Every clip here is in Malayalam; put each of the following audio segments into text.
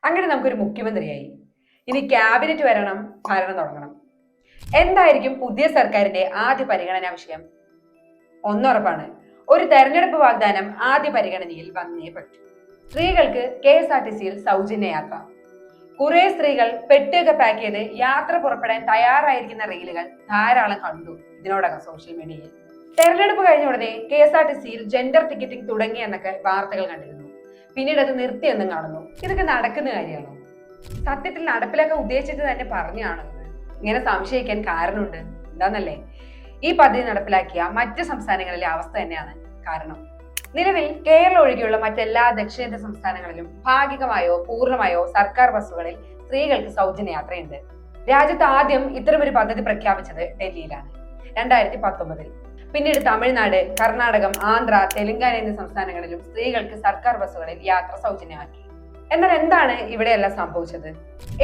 അങ്ങനെ നമുക്കൊരു മുഖ്യമന്ത്രിയായി. ഇനി ക്യാബിനറ്റ് വരണം, ഭരണം തുടങ്ങണം. എന്തായിരിക്കും പുതിയ സർക്കാരിന്റെ ആദ്യ പരിഗണനാ വിഷയം? ഒന്നുറപ്പാണ്, ഒരു തെരഞ്ഞെടുപ്പ് വാഗ്ദാനം ആദ്യ പരിഗണനയിൽ വന്നേ പറ്റൂ. സ്ത്രീകൾക്ക് KSRTCയിൽ സൗജന്യ യാത്ര. കുറെ സ്ത്രീകൾ പെട്ടിയൊക്കെ പാക്ക് ചെയ്ത് യാത്ര പുറപ്പെടാൻ തയ്യാറായിരിക്കുന്ന റീലുകൾ ധാരാളം കണ്ടു ഇതിനോടകം സോഷ്യൽ മീഡിയയിൽ. തെരഞ്ഞെടുപ്പ് കഴിഞ്ഞ ഉടനെ KSRTCയിൽ ജെൻഡർ ടിക്കറ്റിംഗ് തുടങ്ങി എന്നൊക്കെ വാർത്തകൾ കണ്ടിരുന്നു. പിന്നീട് അത് നിർത്തിയെന്നും കാണുന്നു. ഇതൊക്കെ നടക്കുന്ന കാര്യമാണോ? സത്യത്തിൽ നടപ്പിലാക്കാൻ ഉദ്ദേശിച്ചത് തന്നെ പറഞ്ഞാണോ ഇത്? ഇങ്ങനെ സംശയിക്കാൻ കാരണമുണ്ട്. എന്താന്നല്ലേ, ഈ പദ്ധതി നടപ്പിലാക്കിയ മറ്റ് സംസ്ഥാനങ്ങളിലെ അവസ്ഥ തന്നെയാണ് കാരണം. നിലവിൽ കേരളം ഒഴികെയുള്ള മറ്റെല്ലാ ദക്ഷിണേന്ത്യ സംസ്ഥാനങ്ങളിലും ഭാഗികമായോ പൂർണ്ണമായോ സർക്കാർ ബസ്സുകളിൽ സ്ത്രീകൾക്ക് സൗജന്യ യാത്രയുണ്ട്. രാജ്യത്ത് ആദ്യം ഇത്തരമൊരു പദ്ധതി പ്രഖ്യാപിച്ചത് ഡൽഹിയിലാണ് 2019. പിന്നീട് തമിഴ്നാട്, കർണാടകം, ആന്ധ്ര, തെലങ്കാന എന്നീ സംസ്ഥാനങ്ങളിലും സ്ത്രീകൾക്ക് സർക്കാർ ബസ്സുകളിൽ യാത്ര സൗജന്യമാക്കി. എന്നാൽ എന്താണ് ഇവിടെയെല്ലാം സംഭവിച്ചത്?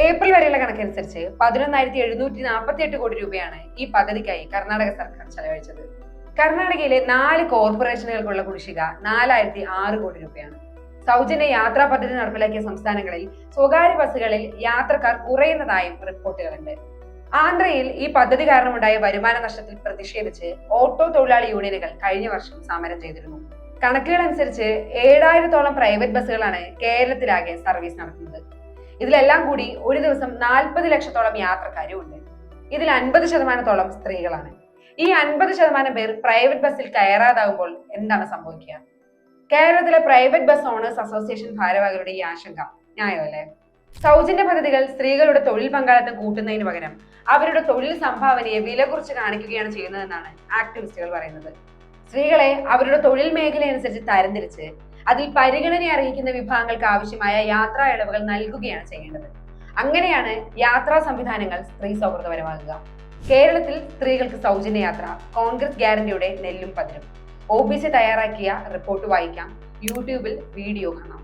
ഏപ്രിൽ വരെയുള്ള കണക്കനുസരിച്ച് 11,748 കോടി രൂപയാണ് ഈ പദ്ധതിക്കായി കർണാടക സർക്കാർ ചെലവഴിച്ചത്. കർണാടകയിലെ 4 കോർപ്പറേഷനുകൾക്കുള്ള കുടിശ്ശിക 4,006 കോടി രൂപയാണ്. സൗജന്യ യാത്രാ പദ്ധതി നടപ്പിലാക്കിയ സംസ്ഥാനങ്ങളിൽ സ്വകാര്യ ബസ്സുകളിൽ യാത്രക്കാർ കുറയുന്നതായും റിപ്പോർട്ടുകളുണ്ട്. ആന്ധ്രയിൽ ഈ പദ്ധതി കാരണമുണ്ടായ വരുമാന നഷ്ടത്തിൽ പ്രതിഷേധിച്ച് ഓട്ടോ തൊഴിലാളി യൂണിയനുകൾ കഴിഞ്ഞ വർഷം സമരം ചെയ്തിരുന്നു. കണക്കുകൾ അനുസരിച്ച് 7,000-ഓളം പ്രൈവറ്റ് ബസ്സുകളാണ് കേരളത്തിലാകെ സർവീസ് നടത്തുന്നത്. ഇതിലെല്ലാം കൂടി ഒരു ദിവസം 40 ലക്ഷത്തോളം യാത്രക്കാരും ഉണ്ട്. ഇതിൽ 50% സ്ത്രീകളാണ്. ഈ 50% പേർ പ്രൈവറ്റ് ബസ്സിൽ കയറാതാകുമ്പോൾ എന്താണ് സംഭവിക്കുക? കേരളത്തിലെ പ്രൈവറ്റ് ബസ് ഓണേഴ്സ് അസോസിയേഷൻ ഭാരവാഹികളുടെ ഈ ആശങ്ക ന്യായമല്ലേ? സൗജന്യ പദ്ധതികൾ സ്ത്രീകളുടെ തൊഴിൽ പങ്കാളിത്തം കൂട്ടുന്നതിന് പകരം അവരുടെ തൊഴിൽ സംഭാവനയെ വില കുറിച്ച് കാണിക്കുകയാണ് ചെയ്യുന്നതെന്നാണ് ആക്ടിവിസ്റ്റുകൾ പറയുന്നത്. സ്ത്രീകളെ അവരുടെ തൊഴിൽ മേഖലയനുസരിച്ച് തരംതിരിച്ച് അതിൽ പരിഗണന അർഹിക്കുന്ന വിഭാഗങ്ങൾക്ക് ആവശ്യമായ യാത്രാ ഇളവുകൾ നൽകുകയാണ് ചെയ്യേണ്ടത്. അങ്ങനെയാണ് യാത്രാ സംവിധാനങ്ങൾ സ്ത്രീ സൗഹൃദപരമാകുക. കേരളത്തിൽ സ്ത്രീകൾക്ക് സൗജന്യ യാത്ര കോൺഗ്രസ് ഗ്യാരണ്ടിയുടെ നെല്ലും പതിരും. OBC തയ്യാറാക്കിയ റിപ്പോർട്ട് വായിക്കാം, യൂട്യൂബിൽ വീഡിയോ കാണാം.